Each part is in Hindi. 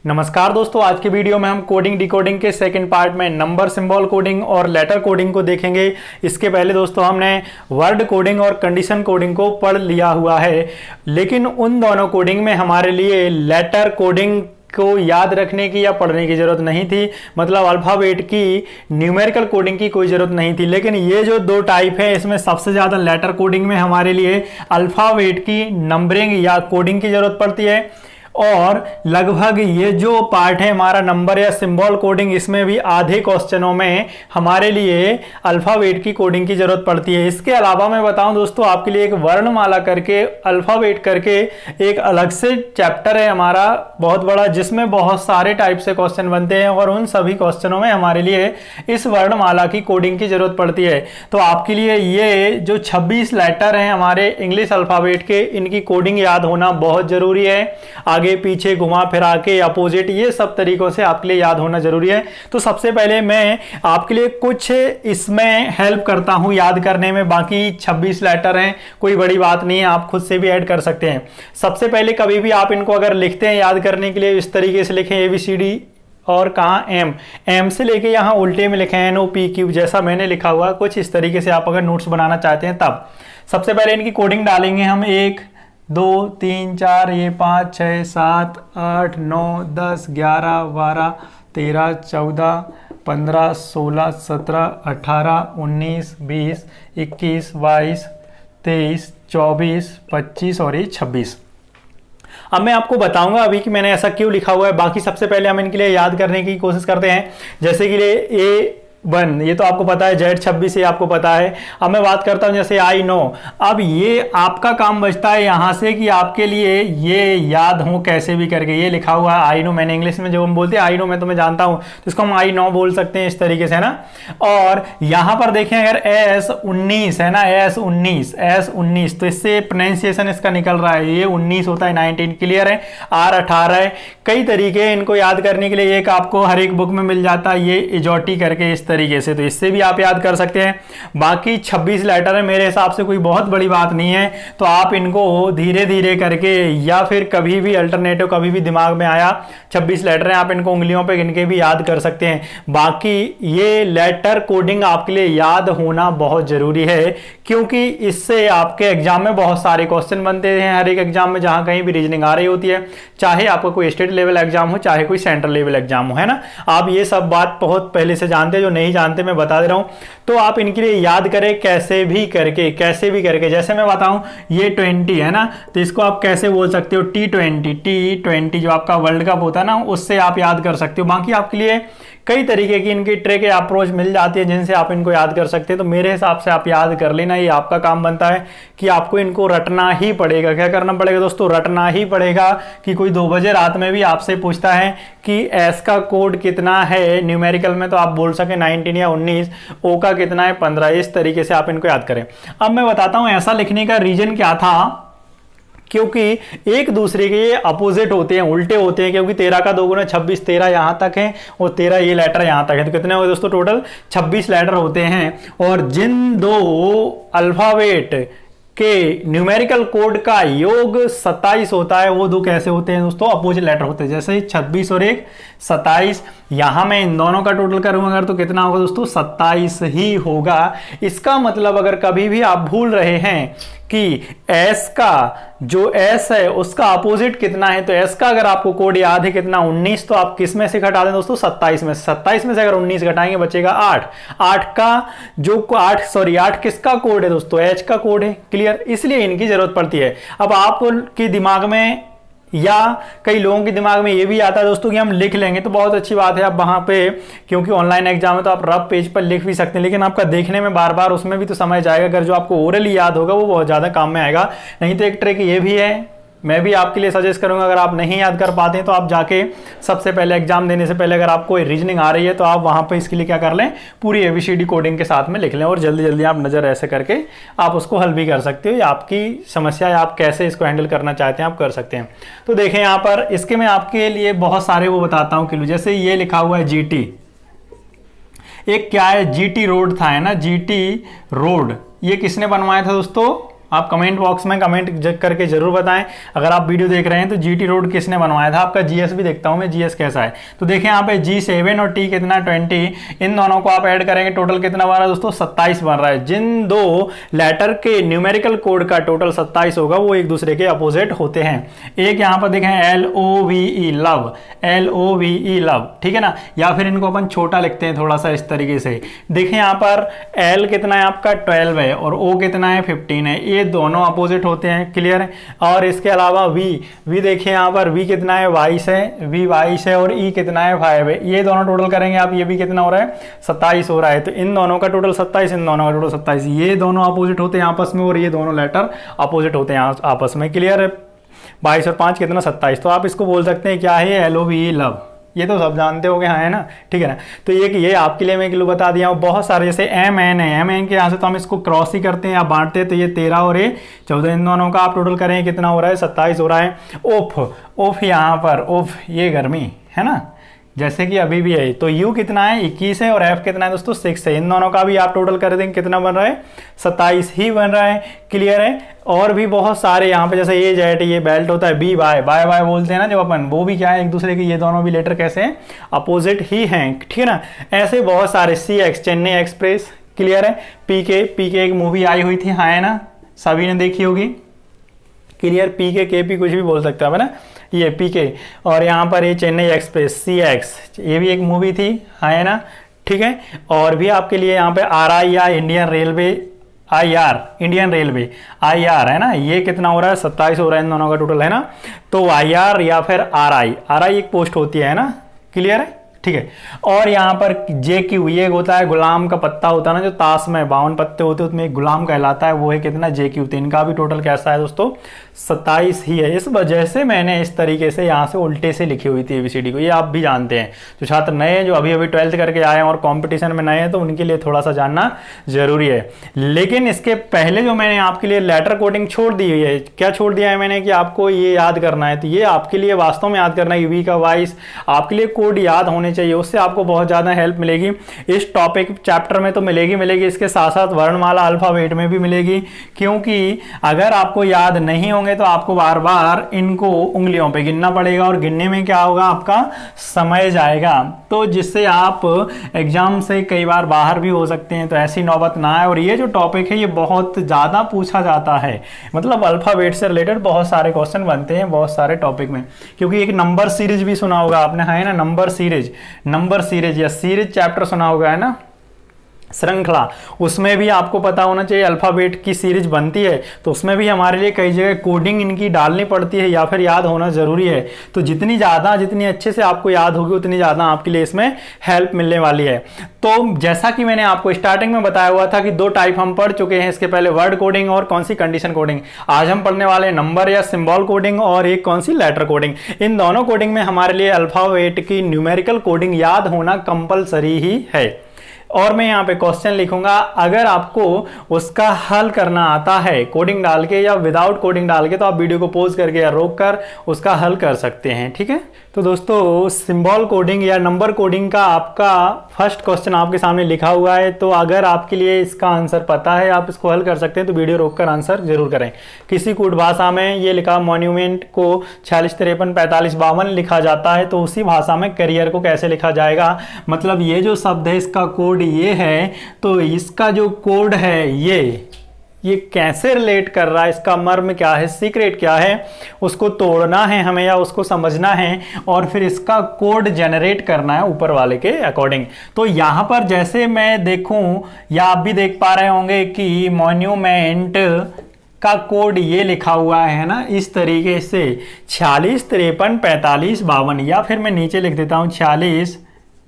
नमस्कार दोस्तों, आज की वीडियो में हम कोडिंग डिकोडिंग के सेकंड पार्ट में नंबर सिंबल कोडिंग और लेटर कोडिंग को देखेंगे। इसके पहले दोस्तों हमने वर्ड कोडिंग और कंडीशन कोडिंग को पढ़ लिया हुआ है, लेकिन उन दोनों कोडिंग में हमारे लिए लेटर कोडिंग को याद रखने की या पढ़ने की जरूरत नहीं थी, मतलब अल्फाबेट की न्यूमेरिकल कोडिंग की कोई जरूरत नहीं थी। लेकिन ये जो दो टाइप है, इसमें सबसे ज्यादा लेटर कोडिंग में हमारे लिए अल्फाबेट की नंबरिंग या कोडिंग की जरूरत पड़ती है, और लगभग ये जो पार्ट है हमारा नंबर या सिंबल कोडिंग, इसमें भी आधे क्वेश्चनों में हमारे लिए अल्फाबेट की कोडिंग की जरूरत पड़ती है। इसके अलावा मैं बताऊं दोस्तों, आपके लिए एक वर्णमाला करके अल्फाबेट करके एक अलग से चैप्टर है हमारा बहुत बड़ा, जिसमें बहुत सारे टाइप से क्वेश्चन बनते हैं और उन सभी क्वेश्चनों में हमारे लिए इस वर्णमाला की कोडिंग की जरूरत पड़ती है। तो आपके लिए ये जो 26 लेटर हैं हमारे इंग्लिश अल्फाबेट के, इनकी कोडिंग याद होना बहुत जरूरी है। आगे पीछे घुमा फिरा के अपोजिट, ये सब तरीकों से आपके लिए याद होना जरूरी है। तो सबसे पहले मैं आपके लिए कुछ इसमें हेल्प करता हूं याद करने में। बाकी 26 लेटर हैं, कोई बड़ी बात नहीं है, आप खुद से भी ऐड कर सकते हैं। सबसे पहले कभी भी आप इनको अगर लिखते हैं याद करने के लिए, इस तरीके से लिखें ABCD, और कहाँ एम से लेके यहाँ उल्टे में लिखें NOPQ, जैसा मैंने लिखा हुआ कुछ इस तरीके से आप अगर नोट्स बनाना चाहते हैं तब। सबसे पहले इनकी कोडिंग डालेंगे हम 1 2 3 4, ये 5 6 7 8 9 10 11 12 13 14 15 16 17 18 19 20 21 22 23 24 25 और ये 26। अब मैं आपको बताऊंगा अभी कि मैंने ऐसा क्यों लिखा हुआ है। बाकी सबसे पहले हम इनके लिए याद करने की कोशिश करते हैं। जैसे कि A1, ये तो आपको पता है, Z26 ये आपको पता है। अब मैं बात करता हूं जैसे I know। अब ये आपका काम बचता है यहां से कि आपके लिए ये याद हो कैसे भी करके। ये लिखा हुआ है I know, मैंने इंग्लिश में जो हम बोलते हैं I know, मैं तुम्हें जानता हूं, तो इसको हम I know बोल सकते हैं इस तरीके से, है ना। और यहां पर देखें अगर S19 है ना, S19, तो इससे प्रोनाउंसिएशन इसका निकल रहा है, ये 19 होता है, 19 क्लियर है। R 18 है। कई तरीके हैं इनको याद करने के लिए, एक आपको हर एक बुक में मिल जाता है ये इजोटी करके इस तरीके से, तो इससे भी आप याद कर सकते हैं। बाकी 26 लेटर है, मेरे हिसाब से कोई बहुत बड़ी बात नहीं है, तो आप इनको धीरे धीरे करके या फिर कभी भी अल्टरनेटिव कभी भी दिमाग में आया 26 लेटर है, आप इनको उंगलियों पे गिन के भी याद कर सकते हैं। बाकी ये लेटर कोडिंग आपके लिए याद होना बहुत जरूरी है, क्योंकि इससे आपके एग्जाम में बहुत सारे क्वेश्चन बनते हैं। हर एक एग्जाम में जहां कहीं भी रीजनिंग आ रही होती है, चाहे आपका कोई स्टेट लेवल एग्जाम हो चाहे कोई सेंट्रल लेवल एग्जाम हो, है ना। आप ये सब बात बहुत पहले से जानते हैं, जो नहीं जानते मैं बता दे रहा हूं। तो आप इनके लिए याद करें कैसे भी करके। जैसे मैं बताऊं ये 20 है ना, तो इसको आप कैसे बोल सकते हो, T20 जो आपका वर्ल्ड कप होता है ना, उससे आप याद कर सकते हो। बाकी आपके लिए कई तरीके की इनकी ट्रिक या अप्रोच मिल जाती है जिनसे आप इनको याद कर सकते हैं। तो मेरे हिसाब से आप याद कर लेना, ये आपका काम बनता है कि आपको इनको रटना ही पड़ेगा। क्या करना पड़ेगा दोस्तों? रटना ही पड़ेगा। कि कोई 2 बजे रात में भी आपसे पूछता है कि एस का कोड कितना है न्यूमेरिकल में, तो आप बोल सके 19 या 19, ओ का कितना है 15। इस तरीके से आप इनको याद करें। अब मैं बताता हूं ऐसा लिखने का रीजन क्या था, क्योंकि एक दूसरे के ये अपोजिट होते हैं, उल्टे होते हैं। क्योंकि 13 का 2 गुना 26, 13 यहां तक है और 13 ये लेटर यहां तक है, तो कितने हुए दोस्तों? टोटल 26 लेटर होते हैं। और जिन दो अल्फाबेट के न्यूमेरिकल कोड का योग 27 होता है, वो दो कैसे होते हैं दोस्तों? अपोजिट लेटर होते हैं। जैसे 26 और 1 27, यहां मैं इन दोनों का टोटल करूंगा अगर, तो कितना होगा दोस्तों? 27 ही होगा। इसका मतलब अगर कभी भी आप भूल रहे हैं कि S का जो S है उसका अपोजिट कितना है, तो S का अगर आपको कोड याद है कितना 19, तो आप किस में से घटा दें दोस्तों? 27 में। 27 में से अगर 19 घटाएंगे बचेगा 8। 8 किसका कोड है दोस्तों? H का कोड है। क्लियर? इसलिए इनकी जरूरत पड़ती है। अब आपके दिमाग में या कई लोगों के दिमाग में ये भी आता है दोस्तों कि हम लिख लेंगे, तो बहुत अच्छी बात है। आप वहां पे, क्योंकि ऑनलाइन एग्जाम है तो आप रफ पेज पर लिख भी सकते हैं, लेकिन आपका देखने में बार बार उसमें भी तो समय जाएगा। अगर जो आपको ओरली याद होगा वो बहुत ज्यादा काम में आएगा। नहीं तो एक ट्रिक ये भी है, मैं भी आपके लिए सजेस्ट करूंगा, अगर आप नहीं याद कर पाते हैं तो आप जाके सबसे पहले एग्जाम देने से पहले अगर आपको रीजनिंग आ रही है तो आप वहां पे इसके लिए क्या कर लें, पूरी ABCD कोडिंग के साथ में लिख लें, और जल्दी जल्दी आप नजर ऐसे करके आप उसको हल भी कर सकते हो। या आपकी समस्या है, आप कैसे इसको हैंडल करना चाहते हैं आप कर सकते हैं। तो देखें यहाँ पर, इसके मैं आपके लिए बहुत सारे वो बताता हूँ किलो। जैसे ये लिखा हुआ है GT, एक क्या है GT रोड था, है ना, GT रोड। ये किसने बनवाया था दोस्तों? आप कमेंट बॉक्स में कमेंट करके जरूर बताएं। अगर आप वीडियो देख रहे हैं तो जीटी रोड किसने बनवाया था, आपका जीएस भी देखता हूं मैं, जीएस कैसा है। तो देखिए यहाँ पे G7 और T कितना 20, इन दोनों को आप ऐड करेंगे टोटल कितना बन रहा है दोस्तों, 27 बन रहा है। जिन दो लेटर के न्यूमेरिकल कोड का टोटल 27 होगा वो एक दूसरे के अपोजिट होते हैं। एक यहाँ पर देखें LOVE लव, LOVE लव, ठीक है ना, या फिर इनको अपन छोटा लिखते हैं थोड़ा सा इस तरीके से। देखें यहाँ पर L कितना है आपका 12 है और O कितना है 15 है, ये दोनों अपोजिट होते हैं, क्लियर है। और इसके अलावा V देखिए यहाँ पर V कितना है 22 है, V 22 है और E कितना है 5 है। ये दोनों टोटल करेंगे आप, ये भी कितना हो रहा है 27 हो रहा है। तो इन दोनों का टोटल 27, इन दोनों का टोटल 27, ये दोनों अपोजिट होते हैं आपस में और ये दोनों लेटर अपोजिट होते हैं आपस में, क्लियर है। 22 और 5 कितना 27। तो आप इसको बोल सकते हैं क्या है, LOVE लव, ये तो सब जानते हो हाँ, है ना, ठीक है ना। तो ये आपके लिए मैं किलो बता दिया हूँ। बहुत सारे जैसे MN है, MN के यहाँ से तो हम इसको क्रॉस ही करते हैं या बांटते हैं, तो ये 13 और ये 14, इन दोनों का आप टोटल करें कितना हो रहा है 27 हो रहा है। ओफ यहाँ पर ओफ, ये गर्मी है ना, जैसे कि अभी भी है। तो U कितना है 21 है और F कितना है दोस्तों 6 है। इन दोनों का भी आप टोटल कर देंगे कितना बन रहा है 27 ही बन रहा है, क्लियर है। और भी बहुत सारे यहाँ पे जैसे ये जेट, ये बेल्ट होता है B बाय बोलते हैं ना जब अपन, वो भी क्या है एक दूसरे के, ये दोनों भी लेटर कैसे हैं अपोजिट ही हैं, ठीक है ना। ऐसे बहुत सारे CX चेन्नई एक्सप्रेस, क्लियर है। PK एक मूवी आई हुई थी, हाँ है ना, सभी ने देखी होगी, क्लियर। PK KP कुछ भी बोल सकता है ना, ये PK। और यहाँ पर ये चेन्नई एक्सप्रेस CX, ये भी एक मूवी थी, है ना, ठीक है। और भी आपके लिए यहाँ पे RI या Indian railway IR, Indian railway IR है ना, ये कितना हो रहा है 27 हो रहा है इन दोनों का टोटल, है ना। तो IR या फिर RI एक पोस्ट होती है ना, क्लियर है, ठीक है। और यहाँ पर JQ, ये होता है गुलाम का पत्ता होता है ना, जो ताश में 52 पत्ते होते हैं उसमें एक गुलाम कहलाता है, वो है कितना JQ। तो इनका भी टोटल कैसा है दोस्तों 27 ही है। इस वजह से मैंने इस तरीके से यहाँ से उल्टे से लिखी हुई थी ABCD को, ये आप भी जानते हैं। जो छात्र नए हैं, जो अभी 12th करके आए हैं और कॉम्पिटिशन में नए हैं, तो उनके लिए थोड़ा सा जानना जरूरी है। लेकिन इसके पहले जो मैंने आपके लिए लेटर कोडिंग छोड़ दी हुई है, क्या छोड़ दिया है मैंने कि आपको ये याद करना है, तो ये आपके लिए वास्तव में याद करना है। V का 22 आपके लिए कोड याद होने चाहिए, उससे आपको बहुत ज़्यादा हेल्प मिलेगी। इस टॉपिक चैप्टर में तो मिलेगी, इसके साथ साथ वर्णमाला अल्फाबेट में भी मिलेगी, क्योंकि अगर आपको याद नहीं होंगे तो आपको बार बार इनको उंगलियों पे गिनना पड़ेगा और गिनने में क्या होगा, आपका समय जाएगा, तो जिससे आप एग्जाम से कई बार बाहर भी हो सकते हैं। तो ऐसी नौबत ना आए। और ये जो टॉपिक है ये बहुत ज़्यादा पूछा जाता है, मतलब अल्फाबेट से रिलेटेड बहुत सारे क्वेश्चन बनते हैं बहुत सारे टॉपिक में, क्योंकि एक नंबर सीरीज भी सुना होगा आपने, है ना, नंबर सीरीज या सीरीज चैप्टर सुना होगा, है ना, श्रृंखला, उसमें भी आपको पता होना चाहिए अल्फाबेट की सीरीज बनती है, तो उसमें भी हमारे लिए कई जगह कोडिंग इनकी डालनी पड़ती है या फिर याद होना जरूरी है। तो जितनी अच्छे से आपको याद होगी उतनी ज़्यादा आपके लिए इसमें हेल्प मिलने वाली है। तो जैसा कि मैंने आपको स्टार्टिंग में बताया हुआ था कि दो टाइप हम पढ़ चुके हैं इसके पहले, वर्ड कोडिंग और कौन सी कंडीशन कोडिंग। आज हम पढ़ने वाले नंबर या सिंबल कोडिंग और एक कौन सी लेटर कोडिंग। इन दोनों कोडिंग में हमारे लिए अल्फाबेट की न्यूमेरिकल कोडिंग याद होना कंपलसरी ही है। और मैं यहाँ पे क्वेश्चन लिखूंगा, अगर आपको उसका हल करना आता है कोडिंग डाल के या विदाउट कोडिंग डाल के, तो आप वीडियो को पॉज करके या रोक कर उसका हल कर सकते हैं, ठीक है। तो दोस्तों सिंबल कोडिंग या नंबर कोडिंग का आपका फर्स्ट क्वेश्चन आपके सामने लिखा हुआ है, तो अगर आपके लिए इसका आंसर पता है, आप इसको हल कर सकते हैं, तो वीडियो रोककर आंसर जरूर करें। किसी कूट भाषा में ये लिखा मॉन्यूमेंट को 46 53 45 52 लिखा जाता है, तो उसी भाषा में करियर को कैसे लिखा जाएगा, मतलब ये जो शब्द है इसका कोड ये है, तो इसका जो कोड है ये कैसे रिलेट कर रहा है, इसका मर्म क्या है, सीक्रेट क्या है, उसको तोड़ना है हमें या उसको समझना है और फिर इसका कोड जनरेट करना है ऊपर वाले के अकॉर्डिंग। तो यहाँ पर जैसे मैं देखूं या आप भी देख पा रहे होंगे कि मॉन्यूमेंट का कोड ये लिखा हुआ है ना, इस तरीके से 46 53 45 52, या फिर मैं नीचे लिख देता हूँ 46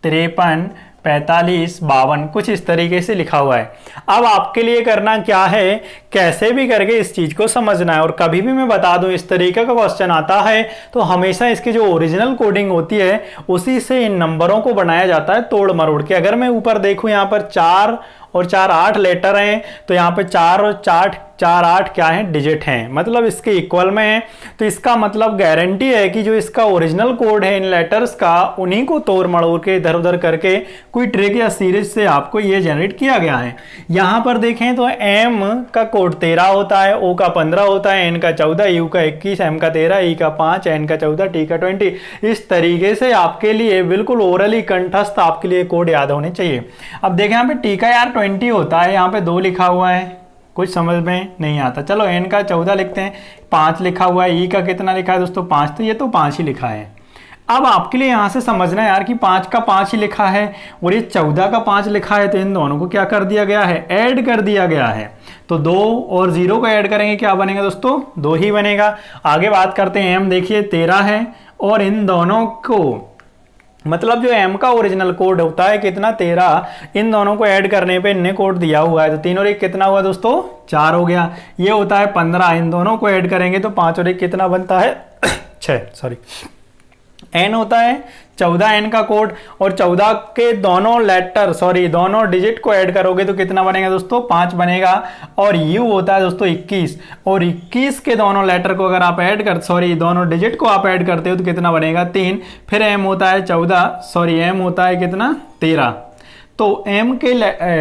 53 45 52, कुछ इस तरीके से लिखा हुआ है। अब आपके लिए करना क्या है, कैसे भी करके इस चीज को समझना है। और कभी भी मैं बता दूं इस तरीके का क्वेश्चन आता है तो हमेशा इसकी जो ओरिजिनल कोडिंग होती है उसी से इन नंबरों को बनाया जाता है तोड़ मरोड़ के। अगर मैं ऊपर देखूं यहाँ पर 4 और 4 8 लेटर हैं, तो यहाँ पे 4 और 4 8 क्या है, डिजिट हैं, मतलब इसके इक्वल में है। तो इसका मतलब गारंटी है कि जो इसका ओरिजिनल कोड है इन लेटर्स का, उन्हीं को तोड़ मड़ोड़ के इधर उधर करके कोई ट्रिक या सीरीज से आपको ये जनरेट किया गया है। यहाँ पर देखें तो एम का कोड 13 होता है, ओ का 15 होता है, एन का 14, यू का 21, एम का 13, ई का 5, एन का 14, टी का 20। इस तरीके से आपके लिए बिल्कुल ओरली कंठस्थ आपके लिए कोड याद होने चाहिए। अब देखें यहाँ पे टी का यार 20 होता है, यहाँ पे 2 लिखा हुआ है, कुछ समझ में नहीं आता। चलो एन का 14 लिखते हैं, 5 लिखा हुआ है, ई का कितना लिखा है दोस्तों 5, तो ये तो 5 ही लिखा है। अब आपके लिए यहां से समझना है यार कि 5 का 5 ही लिखा है और ये 14 का 5 लिखा है, तो इन दोनों को क्या कर दिया गया है, ऐड कर दिया गया है। तो 2 और 0 को ऐड करेंगे, क्या बनेगा दोस्तों, 2 ही बनेगा। आगे बात करते हैं, एम देखिए 13 है और इन दोनों को, मतलब जो एम का ओरिजिनल कोड होता है कितना 13, इन दोनों को ऐड करने पे इनने कोड दिया हुआ है, तो 3 और 1 कितना हुआ दोस्तों 4 हो गया। ये होता है 15, इन दोनों को ऐड करेंगे तो 5 और 1 कितना बनता है 6, सॉरी। एन होता है 14 एन का कोड, और 14 के दोनों लेटर दोनों डिजिट को ऐड करोगे तो कितना बनेगा दोस्तों 5 बनेगा। और यू होता है दोस्तों 21, और 21 के दोनों लेटर को अगर आप ऐड दोनों डिजिट को आप ऐड करते हो तो कितना बनेगा 3। फिर एम होता है 14, एम होता है कितना 13, तो एम के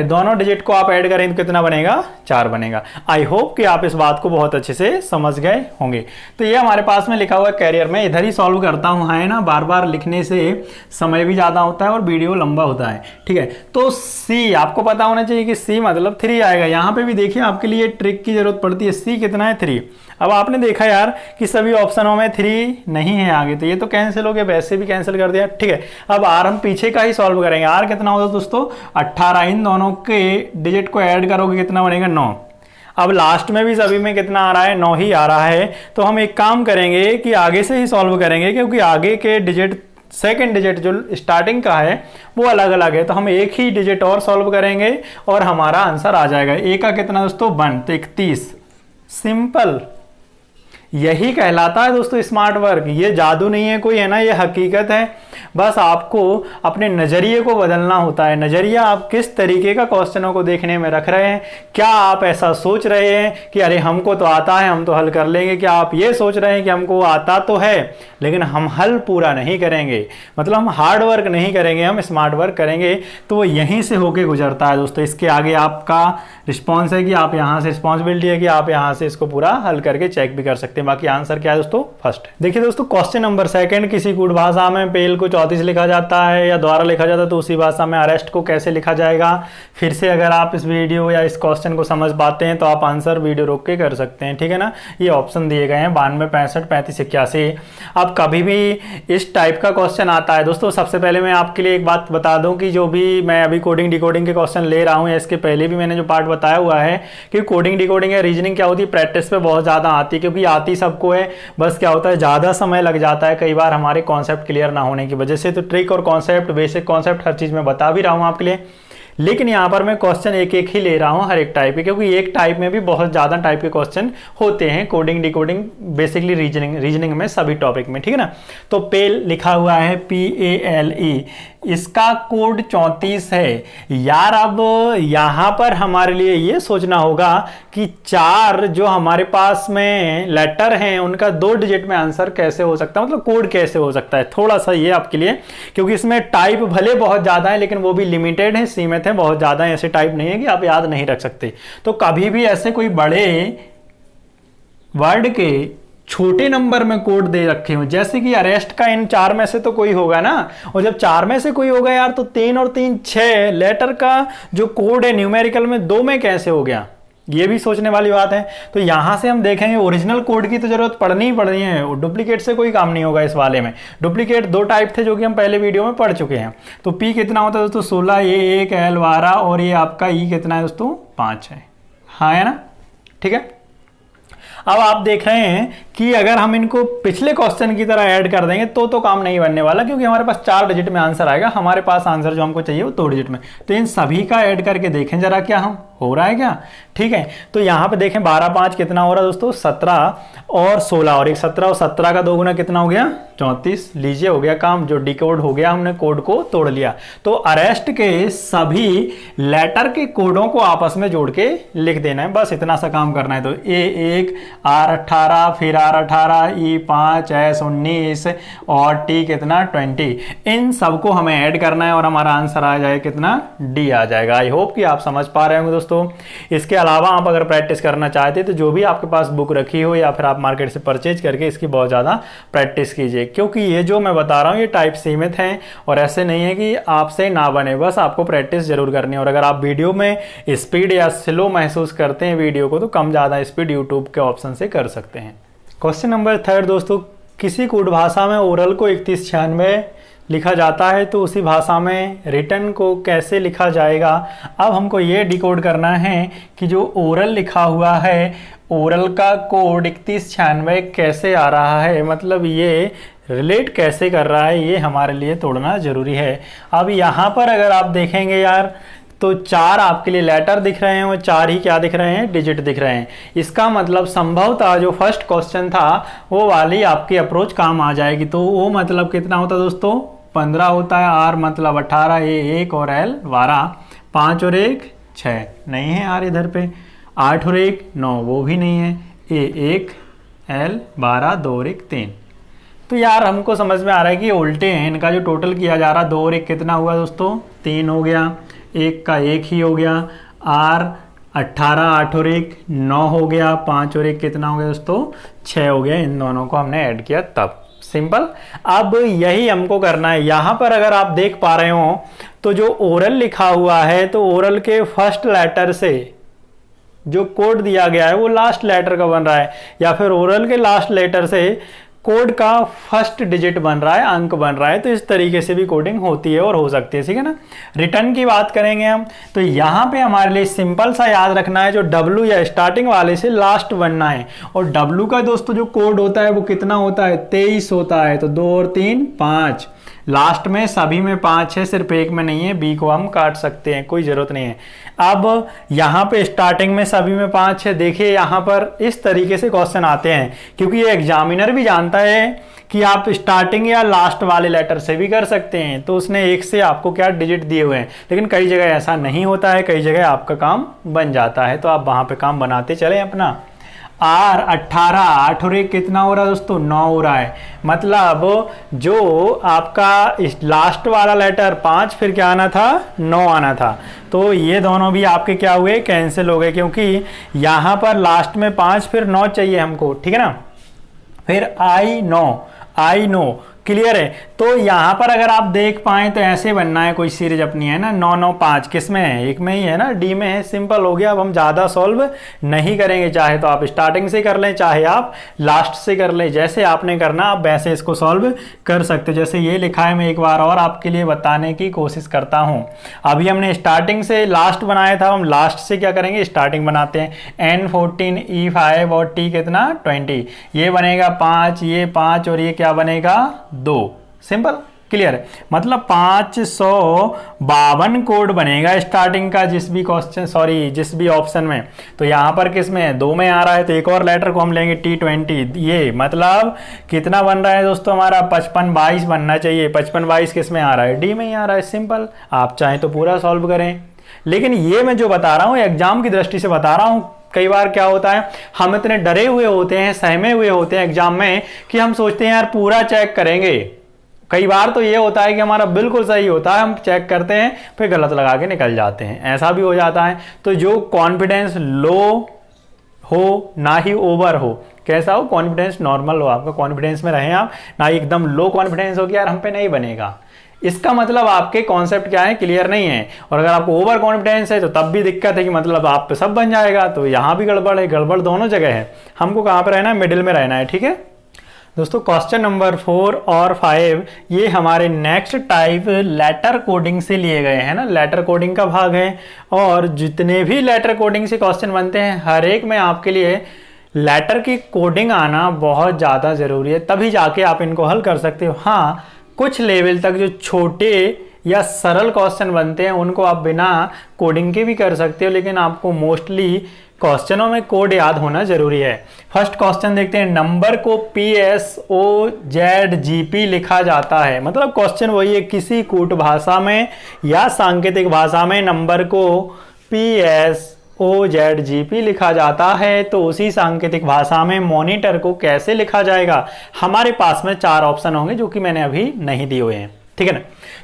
दोनों डिजिट को आप ऐड करें तो कितना बनेगा 4 बनेगा। आई होप कि आप इस बात को बहुत अच्छे से समझ गए होंगे। तो ये हमारे पास में लिखा हुआ है कैरियर में, इधर ही सॉल्व करता हूँ, है ना, बार बार लिखने से समय भी ज़्यादा होता है और वीडियो लंबा होता है, ठीक है। तो सी आपको पता होना चाहिए कि सी मतलब 3 आएगा। यहाँ पे भी देखिए आपके लिए ट्रिक की जरूरत पड़ती है, सी कितना है 3। अब आपने देखा यार कि सभी ऑप्शनों में 3 नहीं है आगे, तो ये तो कैंसिल हो गया, वैसे भी कैंसिल कर दिया, ठीक है। अब आर हम पीछे का ही सॉल्व करेंगे। आर कितना होगा दोस्तों 18, इन दोनों के डिजिट को ऐड करोगे कितना बनेगा 9। अब लास्ट में भी सभी में कितना आ रहा है 9 ही आ रहा है। तो हम एक काम करेंगे कि आगे से ही सॉल्व करेंगे, क्योंकि आगे के डिजिट सेकेंड डिजिट जो स्टार्टिंग का है वो अलग अलग है, तो हम एक ही डिजिट और सॉल्व करेंगे और हमारा आंसर आ जाएगा। ए का कितना दोस्तों 1, तो 31। सिंपल, यही कहलाता है दोस्तों स्मार्ट वर्क। ये जादू नहीं है कोई, है ना, ये हकीकत है। बस आपको अपने नज़रिए को बदलना होता है। नज़रिया आप किस तरीके का क्वेश्चनों को देखने में रख रहे हैं। क्या आप ऐसा सोच रहे हैं कि अरे हमको तो आता है, हम तो हल कर लेंगे, क्या आप ये सोच रहे हैं कि हमको आता तो है लेकिन हम हल पूरा नहीं करेंगे, मतलब हम हार्ड वर्क नहीं करेंगे, हम स्मार्ट वर्क करेंगे, तो वो यहीं से होके गुजरता है दोस्तों। इसके आगे आपका रिस्पॉन्स है कि आप यहाँ से, रिस्पॉन्सिबिलिटी है कि आप यहाँ से इसको पूरा हल करके चेक भी कर सकते हैं। बाकी आंसर क्या है दोस्तों फर्स्ट। देखिए दोस्तों क्वेश्चन नंबर 2, किसी कूट भाषा में पेल को 34 लिखा जाता है या द्वारा लिखा जाता है, तो उसी भाषा में अरेस्ट को कैसे लिखा जाएगा। फिर से अगर आप इस वीडियो या इस क्वेश्चन को समझ पाते हैं तो आप आंसर वीडियो रोक के कर सकते हैं, ठीक है ना। ये ऑप्शन दिए गए हैं 92, 65, 35, 81। अब कभी भी इस टाइप का क्वेश्चन आता है दोस्तों, सबसे पहले मैं आपके लिए एक बात बता दूं कि जो भी मैं अभी कोडिंग डिकोडिंग के क्वेश्चन ले रहा हूं या इसके पहले भी मैंने जो पार्ट बताया हुआ है कि कोडिंग डिकोडिंग या रीजनिंग क्या होती है, प्रैक्टिस पे बहुत ज़्यादा आती है, क्योंकि आती सबको है, बस क्या होता है ज़्यादा समय लग जाता है कई बार हमारे कॉन्सेप्ट क्लियर ना होने की वजह से। तो ट्रिक और कॉन्सेप्ट, बेसिक कॉन्सेप्ट हर चीज़ में बता भी रहा हूँ आपके लिए, लेकिन यहाँ पर मैं क्वेश्चन एक एक ही ले रहा हूँ हर एक टाइप के, क्योंकि एक टाइप में भी बहुत ज़्यादा टाइप के क्वेश्चन होते हैं कोडिंग डिकोडिंग बेसिकली रीजनिंग में सभी टॉपिक में, ठीक है ना। तो पेल लिखा हुआ है PALE, इसका कोड 34 है यार। अब यहाँ पर हमारे लिए ये सोचना होगा कि 4 जो हमारे पास में लेटर हैं उनका 2 डिजिट में आंसर कैसे हो सकता है, मतलब कोड कैसे हो सकता है। थोड़ा सा ये आपके लिए, क्योंकि इसमें टाइप भले बहुत ज़्यादा है लेकिन वो भी लिमिटेड है, सीमित है, बहुत ज़्यादा है, ऐसे टाइप नहीं है कि आप याद नहीं रख सकते। तो कभी भी ऐसे कोई बड़े वर्ड के छोटे नंबर में कोड दे रखे हो, जैसे कि अरेस्ट का इन 4 में से तो कोई होगा ना, और जब 4 में से कोई होगा यार तो 3 और 3 6 लेटर का जो कोड है न्यूमेरिकल में 2 में कैसे हो गया, ये भी सोचने वाली बात है। तो यहां से हम देखेंगे ओरिजिनल कोड की तो जरूरत पड़नी ही पड़नी है, डुप्लीकेट से कोई काम नहीं होगा इस वाले में। डुप्लीकेट 2 टाइप थे जो कि हम पहले वीडियो में पढ़ चुके हैं। तो P कितना होता है दोस्तों 16, ये 1 L 12 और ये आपका E कितना है दोस्तों 5 है, हाँ है ना, ठीक है। अब आप देख रहे हैं कि अगर हम इनको पिछले क्वेश्चन की तरह ऐड कर देंगे तो काम नहीं बनने वाला, क्योंकि हमारे पास 4 डिजिट में आंसर आएगा, हमारे पास आंसर जो हमको चाहिए वो 2 डिजिट में। तो इन सभी का ऐड करके देखें जरा क्या हम हो रहा है क्या? ठीक है, तो यहाँ पे देखें 12 5 कितना हो रहा है दोस्तों? 17 और 16, और एक 17 और 17 का 2 गुना कितना हो गया? 34। लीजिए हो गया काम, जो डिकोड हो गया, हमने कोड को तोड़ लिया। तो अरेस्ट के सभी लेटर के कोडों को आपस में जोड़ के लिख देना है, बस इतना सा काम करना है। तो A1 R18 फिर R18 E5 S19 और T कितना 20, इन सबको हमें ऐड करना है और हमारा आंसर आ जाए कितना? D आ जाएगा। आई होप कि आप समझ पा रहे होंगे दोस्तों। इसके अलावा आप अगर प्रैक्टिस करना चाहते हैं तो जो भी आपके पास बुक रखी हो या फिर आप मार्केट से परचेज करके इसकी बहुत ज़्यादा प्रैक्टिस कीजिए, क्योंकि ये जो मैं बता रहा हूँ ये टाइप सीमित हैं और ऐसे नहीं है कि आपसे ना बने, बस आपको प्रैक्टिस जरूर करनी है। और अगर आप वीडियो में स्पीड या स्लो महसूस करते हैं वीडियो को, तो कम ज़्यादा स्पीड यूट्यूब के ऑप्शन से कर सकते हैं। क्वेश्चन नंबर 3 दोस्तों, किसी कूट भाषा में ओरल को 3196 लिखा जाता है तो उसी भाषा में रिटर्न को कैसे लिखा जाएगा? अब हमको ये डिकोड करना है कि जो ओरल लिखा हुआ है, ओरल का कोड 3196 कैसे आ रहा है, मतलब ये रिलेट कैसे कर रहा है, ये हमारे लिए तोड़ना जरूरी है। अब यहाँ पर अगर आप देखेंगे यार, तो 4 आपके लिए लेटर दिख रहे हैं और 4 ही क्या दिख रहे हैं? डिजिट दिख रहे हैं। इसका मतलब संभवतः जो फर्स्ट क्वेश्चन था वो वाली आपकी अप्रोच काम आ जाएगी। तो वो मतलब कितना होता है दोस्तों? 15 होता है, R मतलब 18, A 1 और L 12, 5 और 1 6, नहीं है R इधर पे, 8 और 1 9, वो भी नहीं है, A 1 L 12, 2 और 1 3। तो यार हमको समझ में आ रहा है कि उल्टे हैं, इनका जो टोटल किया जा रहा है 2 और 1 कितना हुआ दोस्तों? 3 हो गया, 1 का 1 ही हो गया, R 18 8 और 1 9 हो गया, 5 और 1 कितना हो गया दोस्तों? 6 हो गया। इन दोनों को हमने ऐड किया तब, सिंपल। अब यही हमको करना है। यहाँ पर अगर आप देख पा रहे हो तो जो ओरल लिखा हुआ है, तो ओरल के फर्स्ट लेटर से जो कोड दिया गया है वो लास्ट लेटर का बन रहा है, या फिर ओरल के लास्ट लेटर से कोड का फर्स्ट डिजिट बन रहा है, अंक बन रहा है। तो इस तरीके से भी कोडिंग होती है और हो सकती है, ठीक है ना। रिटर्न की बात करेंगे हम, तो यहाँ पे हमारे लिए सिंपल सा याद रखना है, जो W या स्टार्टिंग वाले से लास्ट बनना है। और W का दोस्तों जो कोड होता है वो कितना होता है? 23 होता है। तो 2 और 3 5, लास्ट में सभी में 5 है, सिर्फ एक में नहीं है, बी को हम काट सकते हैं, कोई जरूरत नहीं है। अब यहाँ पे स्टार्टिंग में सभी में 5 है। देखिए यहाँ पर इस तरीके से क्वेश्चन आते हैं, क्योंकि ये एग्जामिनर भी जानता है कि आप स्टार्टिंग या लास्ट वाले लेटर से भी कर सकते हैं, तो उसने एक से आपको क्या डिजिट दिए हुए हैं। लेकिन कई जगह ऐसा नहीं होता है, कई जगह आपका काम बन जाता है, तो आप वहां पे काम बनाते चले अपना। R 18 8 और 1 कितना हो रहा है दोस्तों? 9 हो रहा है। मतलब जो आपका लास्ट वाला लेटर 5 फिर क्या आना था? 9 आना था। तो ये दोनों भी आपके क्या हुए? कैंसिल हो गए, क्योंकि यहाँ पर लास्ट में 5 फिर 9 चाहिए हमको, ठीक है ना। फिर I know क्लियर है। तो यहाँ पर अगर आप देख पाएं तो ऐसे बनना है, कोई सीरीज अपनी है ना, 9 9 5 किस में है? एक में ही है ना, डी में है। सिंपल हो गया। अब हम ज़्यादा सॉल्व नहीं करेंगे, चाहे तो आप स्टार्टिंग से कर लें, चाहे आप लास्ट से कर लें, जैसे आपने करना आप वैसे इसको सॉल्व कर सकते। जैसे ये लिखा है, मैं एक बार और आपके लिए बताने की कोशिश करता हूँ। अभी हमने स्टार्टिंग से लास्ट बनाया था, हम लास्ट से क्या करेंगे? स्टार्टिंग बनाते हैं। N14 E5 और T कितना 20, ये बनेगा 5, ये 5 और ये क्या बनेगा? 2। सिंपल क्लियर है। मतलब 552 कोड बनेगा स्टार्टिंग का, जिस भी ऑप्शन में। तो यहां पर किस में? 2 में आ रहा है, तो एक और लेटर को हम लेंगे T20। ये मतलब कितना बन रहा है दोस्तों? हमारा 55 22 बनना चाहिए। 55 22 किस में आ रहा है? डी में ही आ रहा है। सिंपल। आप चाहें तो पूरा सॉल्व करें, लेकिन ये मैं जो बता रहा हूं एग्जाम की दृष्टि से बता रहा हूं। कई बार क्या होता है, हम इतने डरे हुए होते हैं, सहमे हुए होते हैं एग्जाम में, कि हम सोचते हैं यार पूरा चेक करेंगे। कई बार तो ये होता है कि हमारा बिल्कुल सही होता है, हम चेक करते हैं, फिर गलत लगा के निकल जाते हैं, ऐसा भी हो जाता है। तो जो कॉन्फिडेंस लो हो, ना ही ओवर हो, कैसा हो? कॉन्फिडेंस नॉर्मल हो, आपका कॉन्फिडेंस में रहें आप, ना एकदम लो कॉन्फिडेंस हो कि यार हम पे नहीं बनेगा। इसका मतलब आपके कॉन्सेप्ट क्या है? क्लियर नहीं है। और अगर आपको ओवर कॉन्फिडेंस है तो तब भी दिक्कत है कि मतलब आप पे सब बन जाएगा। तो यहाँ भी गड़बड़ है, गड़बड़ दोनों जगह है। हमको कहाँ पे रहना है? मिडिल में रहना है, ठीक है दोस्तों। क्वेश्चन नंबर 4 और 5 ये हमारे नेक्स्ट टाइप लेटर कोडिंग से लिए गए हैं ना, लेटर कोडिंग का भाग है। और जितने भी लेटर कोडिंग से क्वेश्चन बनते हैं, हर एक में आपके लिए लेटर की कोडिंग आना बहुत ज़्यादा ज़रूरी है, तभी जाके आप इनको हल कर सकते हो। हाँ, कुछ लेवल तक जो छोटे या सरल क्वेश्चन बनते हैं उनको आप बिना कोडिंग के भी कर सकते हो, लेकिन आपको मोस्टली क्वेश्चनों में कोड याद होना जरूरी है। फर्स्ट क्वेश्चन देखते हैं, नंबर को PSOZGP लिखा जाता है। मतलब क्वेश्चन वही है, किसी कूट भाषा में या सांकेतिक भाषा में नंबर को PSOZGP लिखा जाता है, तो उसी सांकेतिक भाषा में मॉनिटर को कैसे लिखा जाएगा। हमारे पास में 4 ऑप्शन होंगे जो कि मैंने अभी नहीं दिए हुए हैं, ठीक है ना।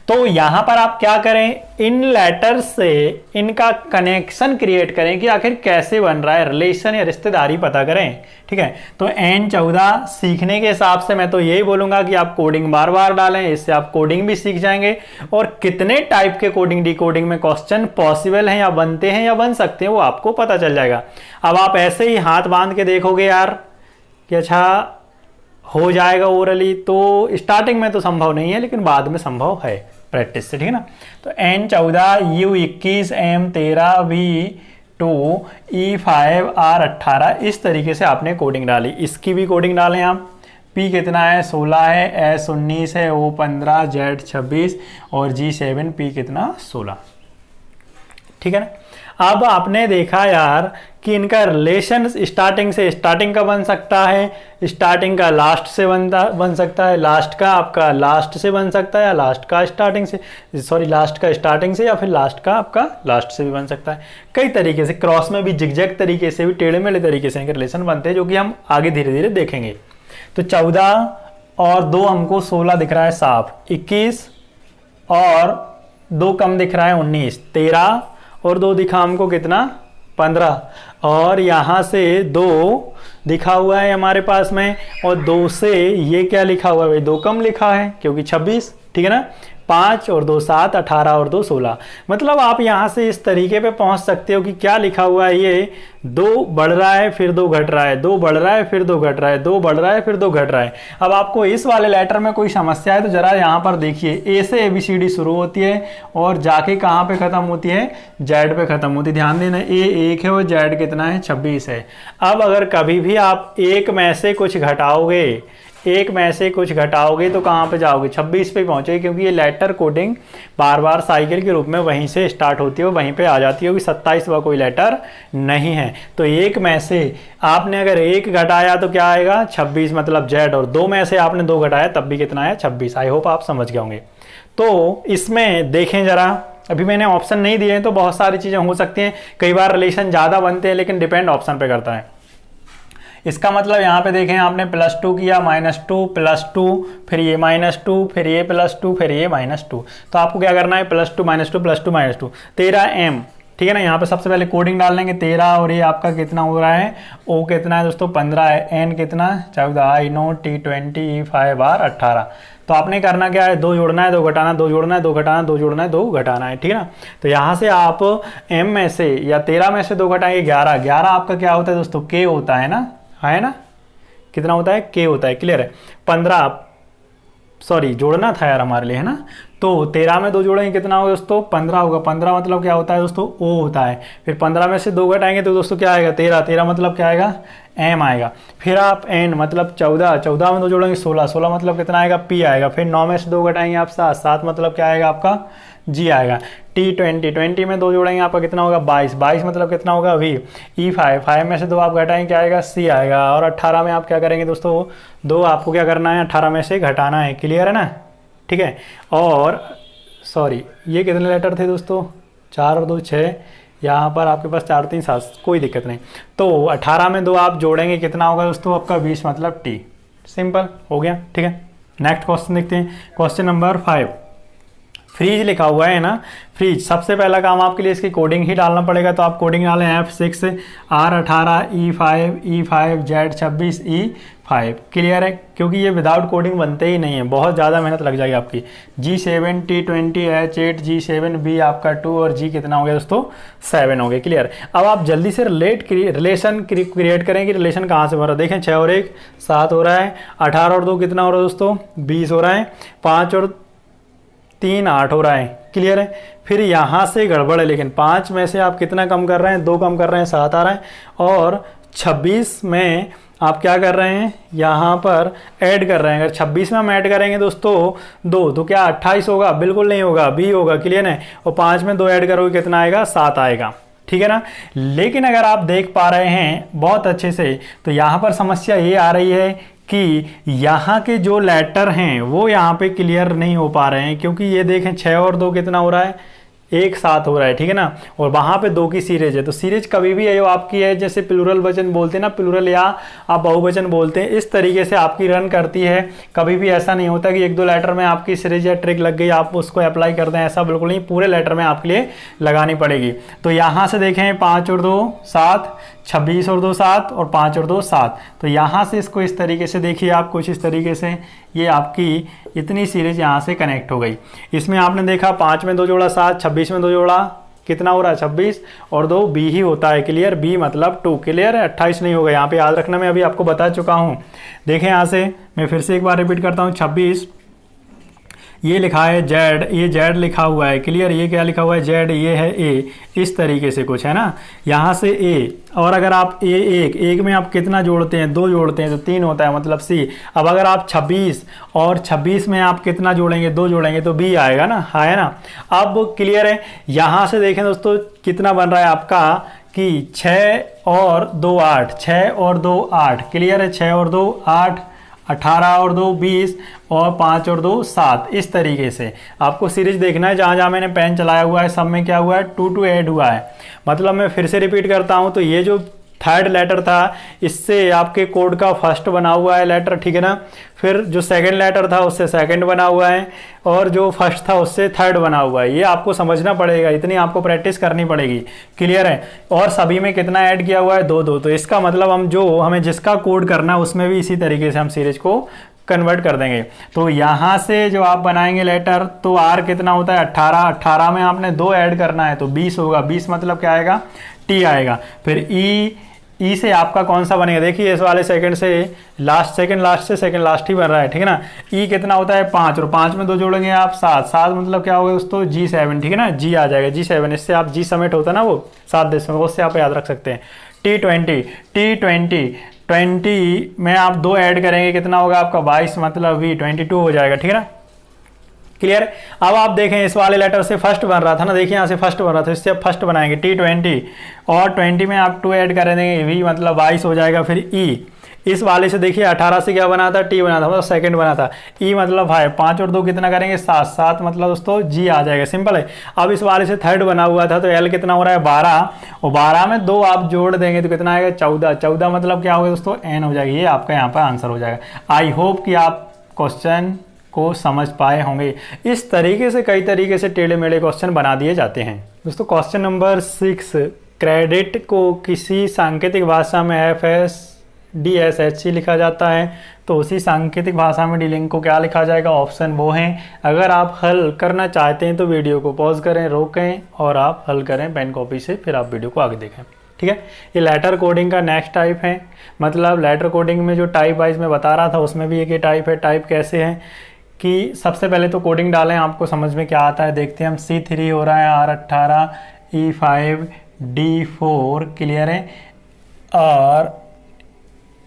तो यहां पर आप क्या करें, इन लेटर्स से इनका कनेक्शन क्रिएट करें कि आखिर कैसे बन रहा है, रिलेशन या रिश्तेदारी पता करें, ठीक है। तो N14 सीखने के हिसाब से मैं तो यही बोलूंगा कि आप कोडिंग बार बार डालें, इससे आप कोडिंग भी सीख जाएंगे और कितने टाइप के कोडिंग डिकोडिंग में क्वेश्चन पॉसिबल हैं या बनते हैं या बन सकते हैं वो आपको पता चल जाएगा। अब आप ऐसे ही हाथ बांध के देखोगे यार कि अच्छा हो जाएगा ओरली, तो स्टार्टिंग में तो संभव नहीं है, लेकिन बाद में संभव है प्रैक्टिस से, ठीक है ना। तो N14 U21 M13 V2 E5 R18 इस तरीके से आपने कोडिंग डाली। इसकी भी कोडिंग डालें आप। P कितना है 16 है, S19 है, O15 Z26 और G7 P कितना 16, ठीक है ना। अब आपने देखा यार कि इनका रिलेशन स्टार्टिंग से, स्टार्टिंग का बन सकता है, स्टार्टिंग का लास्ट से बन सकता है, लास्ट का आपका लास्ट से बन सकता है, या लास्ट का स्टार्टिंग से, सॉरी लास्ट का स्टार्टिंग से, या फिर लास्ट का आपका लास्ट से भी बन सकता है। कई तरीके से, क्रॉस में भी, जिगजैग तरीके से भी, टेढ़े मेढ़े तरीके से इनके रिलेशन बनते हैं, जो कि हम आगे धीरे धीरे देखेंगे। तो 14 और 2 हमको 16 दिख रहा है साफ, 21 और 2 कम दिख रहा है 19, 13 और 2 दिखा हमको कितना 15, और यहाँ से 2 दिखा हुआ है हमारे पास में, और 2 से ये क्या लिखा हुआ है भाई, 2 कम लिखा है क्योंकि 26, ठीक है ना। 5 और 2 7, 18 और 2 16। मतलब आप यहाँ से इस तरीके पे पहुँच सकते हो कि क्या लिखा हुआ है, ये 2 बढ़ रहा है फिर 2 घट रहा है, 2 बढ़ रहा है फिर 2 घट रहा है, 2 बढ़ रहा है फिर 2 घट रहा है। अब आपको इस वाले लेटर में कोई समस्या है तो जरा यहाँ पर देखिए, ए से ABCD शुरू होती है और जाके कहाँ पे खत्म होती है, Z पे खत्म होती है। ध्यान देना, A 1 है और Z कितना है 26 है। अब अगर कभी भी आप एक में से कुछ घटाओगे, एक में से कुछ घटाओगे तो कहाँ पे जाओगे, 26 पे पहुंचोगे, क्योंकि ये लेटर कोडिंग बार बार साइकिल के रूप में वहीं से स्टार्ट होती है, वहीं पे आ जाती है, क्योंकि 27वां कोई लेटर नहीं है। तो एक में से आपने अगर 1 घटाया तो क्या आएगा 26, मतलब Z, और 2 में से आपने 2 घटाया तब भी कितना है 26। आई होप आप समझ गए होंगे। तो इसमें देखें जरा, अभी मैंने ऑप्शन नहीं दिए हैं तो बहुत सारी चीज़ें हो सकती हैं। कई बार रिलेशन ज़्यादा बनते हैं, लेकिन डिपेंड ऑप्शन पे करता है। इसका मतलब यहाँ पे देखें, आपने +2 किया, -2 +2, फिर ये -2, फिर ये +2, फिर ये -2। तो आपको क्या करना है, +2 -2 +2 -2, 13M, ठीक है ना। यहाँ पे सबसे पहले कोडिंग डाल लेंगे 13, और ये आपका कितना हो रहा है, O कितना है दोस्तों 15 है, N कितना 14, I no T20 E5 R 18। तो आपने करना क्या है, 2 जोड़ना है 2 घटाना, 2 जोड़ना है 2 घटाना, 2 जोड़ना है 2 घटाना है, ठीक है ना। तो यहाँ से आप M में से या 13 में से 2 घटाएंगे 11, 11 आपका क्या होता है दोस्तों, K होता है ना, कितना होता है, K होता है, क्लियर है। 15, सॉरी जोड़ना था यार हमारे लिए, है ना। तो 13 में 2 जोड़ेंगे कितना होगा दोस्तों, 15 होगा। 15 मतलब क्या होता है दोस्तों, O होता है। फिर 15 में से 2 घटाएंगे तो दोस्तों क्या आएगा 13, 13 मतलब क्या आएगा M आएगा। फिर आप N मतलब 14, 14 में 2 जोड़ेंगे 16, 16 मतलब कितना आएगा P आएगा। फिर 9 में से 2 घटाएंगे आप 7, 7 मतलब क्या आएगा आपका G आएगा। T20, 20 में 2 जोड़ेंगे आपका कितना होगा 22, 22 मतलब कितना होगा V। E5, 5 में से 2 आप घटाएंगे क्या आएगा C आएगा। और 18 में आप क्या करेंगे दोस्तों, 2 आपको क्या करना है 18 में से घटाना है, क्लियर है ना, ठीक है। और सॉरी ये कितने लेटर थे दोस्तों, 4 और 2 6, यहाँ पर आपके पास 4 3 7, कोई दिक्कत नहीं। तो 18 में 2 आप जोड़ेंगे कितना होगा दोस्तों आपका 20 मतलब T, सिंपल हो गया, ठीक है। नेक्स्ट क्वेश्चन देखते हैं, क्वेश्चन नंबर 5। फ्रीज लिखा हुआ है ना, फ्रीज। सबसे पहला काम आपके लिए इसकी कोडिंग ही डालना पड़ेगा। तो आप कोडिंग डालें F6 R18 E5 E5 Z26 E5, clear है। क्योंकि ये विदाउट कोडिंग बनते ही नहीं है, बहुत ज़्यादा मेहनत लग जाएगी आपकी। G7 T20 H8 G7 B आपका 2 और G कितना हो गया दोस्तों 7 हो गया, क्लियर। अब आप जल्दी से रिलेशन क्रिएट करें कि रिलेशन कहाँ से बन रहा है। देखें 6 और 1 7 हो रहा है, 18 और 2 कितना हो रहा है दोस्तों 20 हो रहा है, 5 और 3 8 हो रहा है, क्लियर है। फिर यहाँ से गड़बड़ है, लेकिन 5 में से आप कितना कम कर रहे हैं 2 कम कर रहे हैं 7 आ रहा है, और 26 में आप क्या कर रहे हैं, यहाँ पर ऐड कर रहे हैं। अगर 26 में हम ऐड करेंगे दोस्तों 2, तो क्या 28 होगा? बिल्कुल नहीं होगा, बी होगा। क्लियर है? और 5 में 2 ऐड करोगे कितना आएगा? 7 आएगा। ठीक है ना। लेकिन अगर आप देख पा रहे हैं बहुत अच्छे से, तो यहाँ पर समस्या ये आ रही है कि यहाँ के जो लेटर हैं वो यहाँ पे क्लियर नहीं हो पा रहे हैं, क्योंकि ये देखें 6 और 2 कितना हो रहा है? 1 7 हो रहा है। ठीक है ना। और वहाँ पे 2 की सीरीज है, तो सीरीज कभी भी जो आपकी है, जैसे प्लूरल वचन बोलते हैं ना, प्लूरल या आप बहुवचन बोलते हैं, इस तरीके से आपकी रन करती है। कभी भी ऐसा नहीं होता कि 1-2 लेटर में आपकी सीरीज या ट्रिक लग गई आप उसको अप्लाई कर दें, ऐसा बिल्कुल नहीं, पूरे लेटर में आपके लिए लगानी पड़ेगी। तो यहाँ से देखें 5 और 2 7, 26 और 2 7 और 5 और 2 7। तो यहाँ से इसको इस तरीके से देखिए आप, कुछ इस तरीके से ये आपकी इतनी सीरीज यहाँ से कनेक्ट हो गई। इसमें आपने देखा 5 में 2 जोड़ा 7, 26 में 2 जोड़ा कितना हो रहा है? 26 और 2 बी ही होता है। क्लियर? बी मतलब 2। क्लियर है? 28 नहीं होगा यहाँ पे, याद रखना, मैं अभी आपको बता चुका हूँ। देखें यहाँ से मैं फिर से एक बार रिपीट करता हूँ। 26 ये लिखा है जेड, ये जेड लिखा हुआ है। क्लियर? ये क्या लिखा हुआ है? जेड, ये है ए, इस तरीके से कुछ है ना। यहाँ से ए, और अगर आप एक में आप कितना जोड़ते हैं? 2 जोड़ते हैं तो 3 होता है, मतलब सी। अब अगर आप 26 और 26 में आप कितना जोड़ेंगे? 2 जोड़ेंगे तो बी आएगा ना, है ना। अब क्लियर है? यहाँ से देखें दोस्तों कितना बन रहा है आपका कि 6 और 2 8, 6 और 2 8। क्लियर है? 6 और 2 8, 18 और 2 20 और 5 और 2 7। इस तरीके से आपको सीरीज देखना है। जहाँ जहाँ मैंने पेन चलाया हुआ है सब में क्या हुआ है? 2 ऐड हुआ है। मतलब मैं फिर से रिपीट करता हूँ, तो ये जो थर्ड लेटर था इससे आपके कोड का फर्स्ट बना हुआ है लेटर। ठीक है ना। फिर जो सेकंड लेटर था उससे सेकंड बना हुआ है, और जो फर्स्ट था उससे थर्ड बना हुआ है। ये आपको समझना पड़ेगा, इतनी आपको प्रैक्टिस करनी पड़ेगी। क्लियर है? और सभी में कितना ऐड किया हुआ है? 2 तो इसका मतलब हमें जिसका कोड करना है उसमें भी इसी तरीके से हम सीरीज को कन्वर्ट कर देंगे। तो यहाँ से जो आप बनाएंगे लेटर, तो आर कितना होता है? 18। 18 में आपने 2 ऐड करना है तो 20 होगा। 20 मतलब क्या आएगा? टी आएगा। फिर ई से आपका कौन सा बनेगा? देखिए इस वाले सेकंड से लास्ट, सेकंड लास्ट से सेकंड लास्ट ही बन रहा है। ठीक है ना। ई कितना होता है? 5, और 5 में 2 जोड़ेंगे आप 7। 7 मतलब क्या होगा दोस्तों? G7। ठीक है ना। जी आ जाएगा G7। इससे आप जी समेट होता है ना वो 7 देशों में, उससे आप याद रख सकते हैं। T20 में आप 2 ऐड करेंगे कितना होगा आपका? 22 मतलब V 22 हो जाएगा। ठीक है ना। क्लियर? अब आप देखें इस वाले लेटर से फर्स्ट बन रहा था ना, देखिए यहाँ से फर्स्ट बन रहा था, इससे आप फर्स्ट बनाएंगे T20, और 20 में आप 2 ऐड कर देंगे, V मतलब 22 हो जाएगा। फिर E, इस वाले से देखिए 18 से क्या बना था? T बना था, मतलब सेकंड बना था। E मतलब 5 और 2 कितना करेंगे? 7। 7 मतलब दोस्तों G आ जाएगा। सिंपल है। अब इस वाले से थर्ड बना हुआ था तो L कितना हो रहा है? 12, और 12 में 2 आप जोड़ देंगे तो कितना आएगा? 14। 14 मतलब क्या होगा दोस्तों? N हो जाएगी। ये आपका यहाँ पर आंसर हो जाएगा। आई होप कि आप क्वेश्चन को समझ पाए होंगे। इस तरीके से कई तरीके से टेढ़े मेढ़े क्वेश्चन बना दिए जाते हैं। दोस्तों क्वेश्चन नंबर 6, क्रेडिट को किसी सांकेतिक भाषा में FSDSHC लिखा जाता है, तो उसी सांकेतिक भाषा में डीलिंग को क्या लिखा जाएगा? ऑप्शन वो हैं। अगर आप हल करना चाहते हैं तो वीडियो को पॉज करें, रोकें और आप हल करें पेन कॉपी से, फिर आप वीडियो को आगे देखें। ठीक है। ये लेटर कोडिंग का नेक्स्ट टाइप है। मतलब लेटर कोडिंग में जो टाइप वाइज मैं बता रहा था उसमें भी एक ये टाइप है। टाइप कैसे है कि सबसे पहले तो कोडिंग डालें, आपको समझ में क्या आता है देखते हैं हम। C3 हो रहा है, R18, E5, D4 क्लियर है, और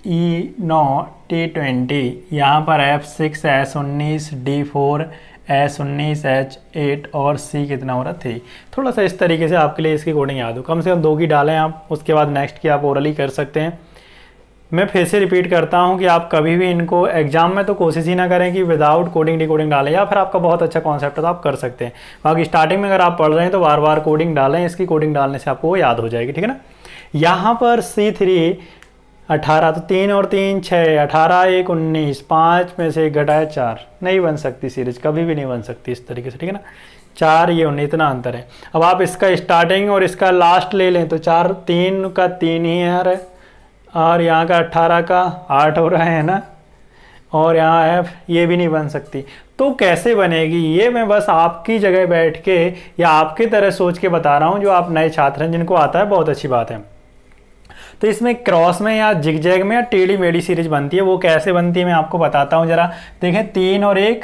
E9, T20, यहाँ पर F6, S19, D4, S19, H8 और C कितना हो रहा? 3। थोड़ा सा इस तरीके से आपके लिए इसकी कोडिंग याद हो, कम से कम 2 की डालें आप, उसके बाद नेक्स्ट की आप ओरली कर सकते हैं। मैं फिर से रिपीट करता हूं कि आप कभी भी इनको एग्जाम में तो कोशिश ही ना करें कि विदाउट कोडिंग डिकोडिंग डालें, या फिर आपका बहुत अच्छा कॉन्सेप्ट है तो आप कर सकते हैं। बाकी स्टार्टिंग में अगर आप पढ़ रहे हैं तो बार बार कोडिंग डालें, इसकी कोडिंग डालने से आपको वो याद हो जाएगी। ठीक है ना। यहाँ पर C3 18, तो 3 और 3 6, 18 1 19, 5 में से 1 घटाया 4, नहीं बन सकती सीरीज, कभी भी नहीं बन सकती इस तरीके से। ठीक है ना। 4 ये 19, इतना अंतर है। अब आप इसका स्टार्टिंग और इसका लास्ट ले लें तो 4, 3 का 3 ही है, और यहाँ का 18 का 8 हो रहा है ना, और यहाँ F ये भी नहीं बन सकती। तो कैसे बनेगी ये मैं बस आपकी जगह बैठ के या आपकी तरह सोच के बता रहा हूँ। जो आप नए छात्र हैं जिनको आता है, बहुत अच्छी बात है। तो इसमें क्रॉस में या जिगजैग में या टेढ़ी मेढ़ी सीरीज बनती है। वो कैसे बनती है मैं आपको बताता हूँ जरा। देखें 3 और 1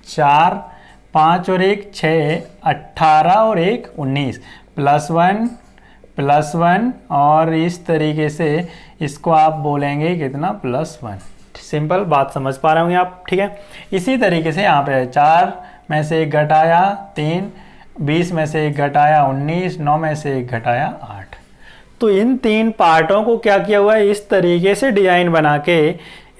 4, 5 और 1 6, 18 और 1 19, +1 +1 और इस तरीके से इसको आप बोलेंगे कितना +1। सिंपल बात समझ पा रहे होंगे आप, ठीक है। इसी तरीके से यहाँ पे 4 में से 1 घटाया 3, 20 में से 1 घटाया 19, 9 में से 1 घटाया 8। तो इन 3 पार्टों को क्या किया हुआ है, इस तरीके से डिजाइन बना के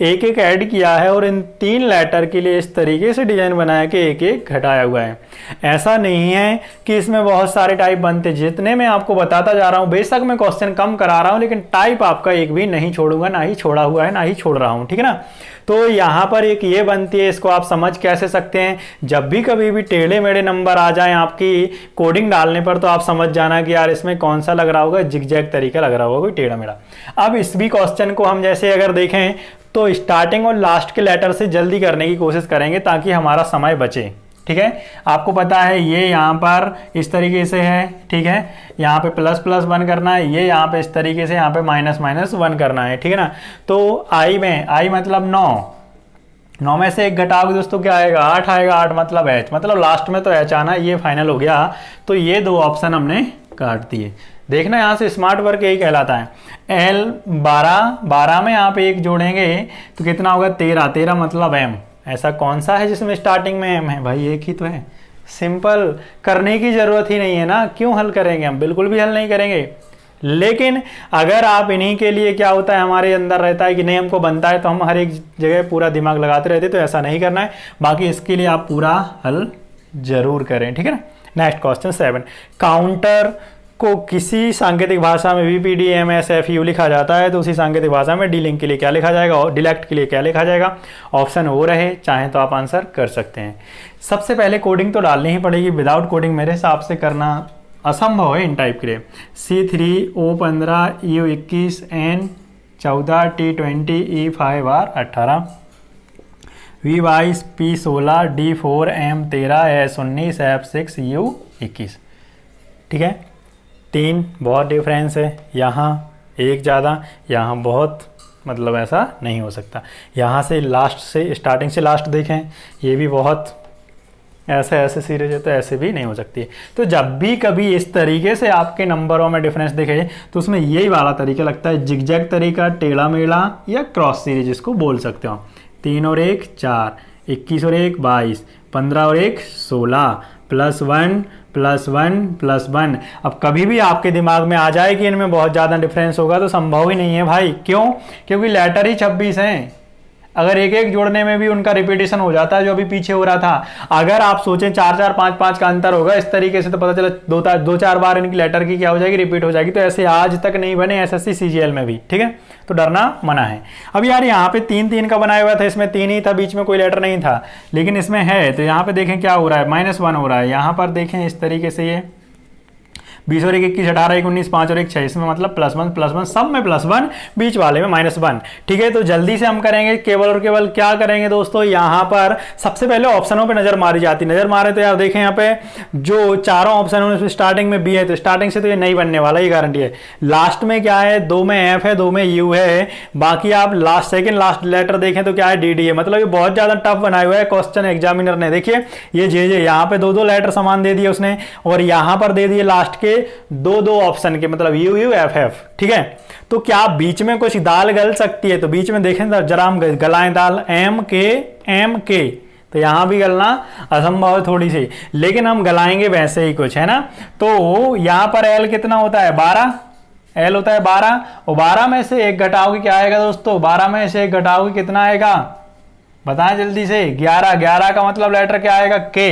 एक एक ऐड किया है और इन 3 लेटर के लिए इस तरीके से डिजाइन बनाया कि एक एक घटाया हुआ है। ऐसा नहीं है कि इसमें बहुत सारे टाइप बनते, जितने मैं आपको बताता जा रहा हूं, बेशक मैं क्वेश्चन कम करा रहा हूं लेकिन टाइप आपका एक भी नहीं छोड़ूंगा, ना ही छोड़ा हुआ है ना ही छोड़ रहा हूं, ठीक है ना। तो यहाँ पर एक ये बनती है, इसको आप समझ कैसे सकते हैं, जब भी कभी भी टेढ़े मेढ़े नंबर आ जाएं आपकी कोडिंग डालने पर तो आप समझ जाना कि यार इसमें कौन सा लग रहा होगा, जिगजैग तरीका लग रहा होगा कोई टेढ़ा मेढ़ा। अब इस भी क्वेश्चन को हम जैसे अगर देखें तो स्टार्टिंग और लास्ट के लेटर से जल्दी करने की कोशिश करेंगे ताकि हमारा समय बचे, ठीक है। आपको पता है ये यहाँ पर इस तरीके से है, ठीक है, यहाँ पे ++1 करना है, ये यहाँ पे इस तरीके से यहाँ पे --1 करना है, ठीक है ना। तो आई में, आई मतलब 9 में से 1 घटाओगे दोस्तों क्या आएगा, 8 आएगा, 8 मतलब H, मतलब लास्ट में तो H आना, ये फाइनल हो गया। तो ये 2 ऑप्शन हमने काट दिए। देखना यहाँ से स्मार्ट वर्क यही कहलाता है। L 12 में आप 1 जोड़ेंगे तो कितना होगा 13 मतलब M। ऐसा कौन सा है जिसमें स्टार्टिंग में M है, भाई एक ही तो है। सिंपल, करने की जरूरत ही नहीं है ना, क्यों हल करेंगे हम, बिल्कुल भी हल नहीं करेंगे। लेकिन अगर आप इन्हीं के लिए क्या होता है हमारे अंदर रहता है कि नहीं हमको बनता है तो हम हर एक जगह पूरा दिमाग लगाते रहते, तो ऐसा नहीं करना है। बाकी इसके लिए आप पूरा हल जरूर करें, ठीक है ना। नेक्स्ट क्वेश्चन 7, काउंटर को किसी सांकेतिक भाषा में VPDMSFU लिखा जाता है तो उसी सांकेतिक भाषा में डीलिंक के लिए क्या लिखा जाएगा और डिलेक्ट के लिए क्या लिखा जाएगा। ऑप्शन वो रहे, चाहे तो आप आंसर कर सकते हैं। सबसे पहले कोडिंग तो डालनी ही पड़ेगी, विदाउट कोडिंग मेरे हिसाब से करना असंभव है इन टाइप के लिए। C3O15 EU21 N14 T20 E5R 18 V22 P16 D4 M13 S19 F6 U21, ठीक है। 3 बहुत डिफरेंस है, यहाँ एक ज़्यादा, यहाँ बहुत, मतलब ऐसा नहीं हो सकता। यहाँ से लास्ट से, स्टार्टिंग से लास्ट देखें, ये भी बहुत ऐसे सीरीज है तो ऐसे भी नहीं हो सकती। तो जब भी कभी इस तरीके से आपके नंबरों में डिफरेंस दिखे तो उसमें यही वाला तरीका लगता है, जिगजैग तरीका, टेढ़ा मेढ़ा या क्रॉस सीरीज इसको बोल सकते हो। 3 और 1 4, 21 और 1 22, 15 और 1 16, +1 +1 +1। अब कभी भी आपके दिमाग में आ जाए कि इनमें बहुत ज़्यादा डिफरेंस होगा तो संभव ही नहीं है भाई। क्यों? क्योंकि लेटर ही 26 हैं। अगर एक एक जोड़ने में भी उनका रिपीटेशन हो जाता है जो अभी पीछे हो रहा था। अगर आप सोचें 4-4 5-5 का अंतर होगा इस तरीके से तो पता चला 2-4 बार इनकी लेटर की क्या हो जाएगी, रिपीट हो जाएगी। तो ऐसे आज तक नहीं बने SSC CGL में भी, ठीक है। तो डरना मना है। अब यार यहाँ पे 3-3 का बनाया हुआ था, इसमें 3 ही था, बीच में कोई लेटर नहीं था, लेकिन इसमें है। तो यहाँ पे देखें क्या हो रहा है, -1 हो रहा है। यहाँ पर देखें इस तरीके से ये 20 और 1 21 18 1 19 5 और 1 6, इसमें मतलब +1 सब में +1, बीच वाले में -1, ठीक है। तो जल्दी से हम करेंगे, केवल और केवल क्या करेंगे दोस्तों, यहाँ पर सबसे पहले ऑप्शनों पे नजर मारी जाती है। नजर मारे तो यार देखें यहाँ पे जो चारों ऑप्शन है स्टार्टिंग में B है, तो स्टार्टिंग से तो ये नहीं बनने वाला, ये गारंटी है। लास्ट में क्या है, 2 में F है, 2 में U है। बाकी आप लास्ट सेकेंड लास्ट लेटर देखें तो क्या है, DD है। मतलब ये बहुत ज्यादा टफ बनाया हुआ है क्वेश्चन एग्जामिनर ने। देखिए ये JJ यहाँ पे 2-2 लेटर समान दे दिए उसने, और यहाँ पर दे दिए लास्ट के 2-2 ऑप्शन के, मतलब U F F, ठीक है। तो क्या बीच में कुछ दाल गल सकती है? तो बीच में देखें जरा हम गलाएं दाल M K, तो यहां भी गलना असंभव है थोड़ी सी, लेकिन हम गलाएंगे वैसे ही कुछ, है ना। तो यहां पर L कितना होता है, 12, L होता है 12, और 12 में से 1 घटाओगे क्या आएगा दोस्तों, 12 में से 1 घटाओगे कितना आएगा, बताएं जल्दी से। 11 का मतलब लेटर क्या आएगा, K।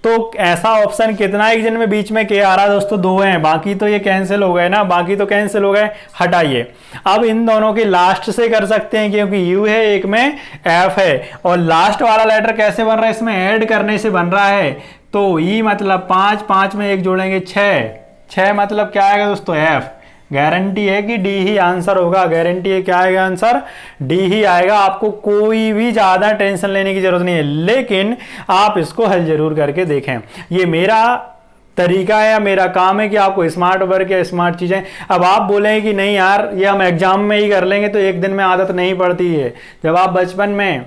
तो ऐसा ऑप्शन कितना है जिनमें बीच में K आ रहा है दोस्तों, 2 हैं, बाकी तो ये कैंसिल हो गए ना, बाकी तो कैंसिल हो गए, हटाइए। अब इन दोनों की लास्ट से कर सकते हैं क्योंकि U है, एक में F है, और लास्ट वाला लेटर कैसे बन रहा है, इसमें ऐड करने से बन रहा है। तो E मतलब 5, 5 में 1 जोड़ेंगे 6 मतलब क्या आएगा दोस्तों, F। गारंटी है कि D ही आंसर होगा, गारंटी है क्या आएगा आंसर, D ही आएगा। आपको कोई भी ज्यादा टेंशन लेने की जरूरत नहीं है, लेकिन आप इसको हल जरूर करके देखें। ये मेरा तरीका है या मेरा काम है कि आपको स्मार्ट वर्क या स्मार्ट चीजें, अब आप बोलें कि नहीं यार ये हम एग्जाम में ही कर लेंगे, तो एक दिन में आदत नहीं पड़ती है। जब आप बचपन में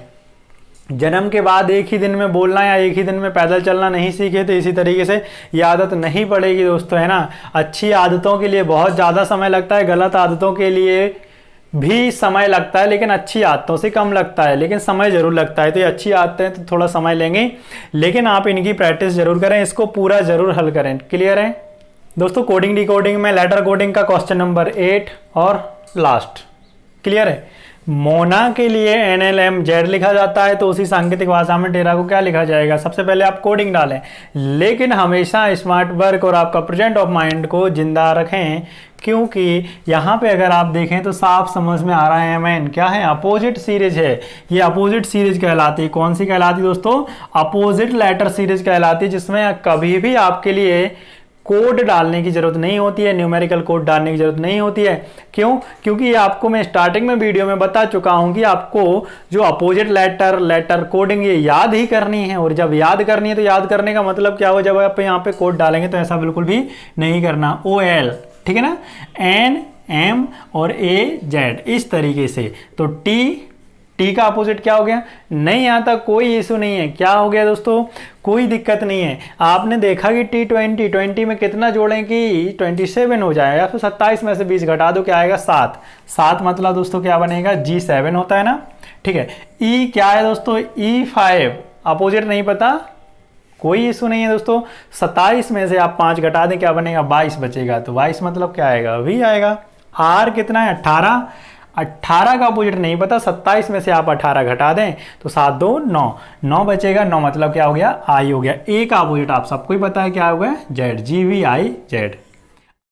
जन्म के बाद एक ही दिन में बोलना या एक ही दिन में पैदल चलना नहीं सीखे तो इसी तरीके से ये आदत नहीं पड़ेगी दोस्तों, है ना। अच्छी आदतों के लिए बहुत ज़्यादा समय लगता है, गलत आदतों के लिए भी समय लगता है, लेकिन अच्छी आदतों से कम लगता है, लेकिन समय जरूर लगता है। तो ये अच्छी आदतें हैं तो थोड़ा समय लेंगे, लेकिन आप इनकी प्रैक्टिस जरूर करें, इसको पूरा जरूर हल करें। क्लियर है दोस्तों। कोडिंग डिकोडिंग में लेटर कोडिंग का क्वेश्चन नंबर 8 और लास्ट। क्लियर है। मोना के लिए NLMZ लिखा जाता है, तो उसी सांकेतिक भाषा में टेरा को क्या लिखा जाएगा। सबसे पहले आप कोडिंग डालें, लेकिन हमेशा स्मार्ट वर्क और आपका प्रेजेंट ऑफ माइंड को जिंदा रखें, क्योंकि यहाँ पे अगर आप देखें तो साफ समझ में आ रहा है मैन क्या है, अपोजिट सीरीज है। ये अपोजिट सीरीज कहलाती है। कौन सी कहलाती है दोस्तों, अपोजिट लेटर सीरीज कहलाती है, जिसमें कभी भी आपके लिए कोड डालने की जरूरत नहीं होती है, न्यूमेरिकल कोड डालने की जरूरत नहीं होती है। क्यों? क्योंकि ये आपको मैं स्टार्टिंग में वीडियो में बता चुका हूं कि आपको जो अपोजिट लेटर कोडिंग ये याद ही करनी है, और जब याद करनी है तो याद करने का मतलब क्या हो, जब आप यहाँ पे कोड डालेंगे तो ऐसा बिल्कुल भी नहीं करना। OL, ठीक है ना, N M और A Z इस तरीके से। तो टी का अपोजिट क्या हो गया, नहीं आता, कोई इशू नहीं है। क्या हो गया दोस्तों, कोई दिक्कत नहीं है। आपने देखा कि T20 में कितना जोड़ें कि 27 हो जाए, या फिर 27 में से 20 घटा दो, क्या आएगा 7 मतलब दोस्तों क्या बनेगा, G7 होता है ना। ठीक है। E क्या है दोस्तों, E5 अपोजिट नहीं पता, कोई इशू नहीं है दोस्तों। 27 में से आप 5 घटा दें, क्या बनेगा 22 बचेगा, तो 22 मतलब क्या आएगा, V आएगा। R कितना है 18 का अपोजिट नहीं पता, 27 में से आप 18 घटा दें तो 7 2 9 बचेगा। 9 मतलब क्या हो गया, I हो गया। A का अपोजिट आप सबको ही पता है क्या हो गया, Z, GVIZ।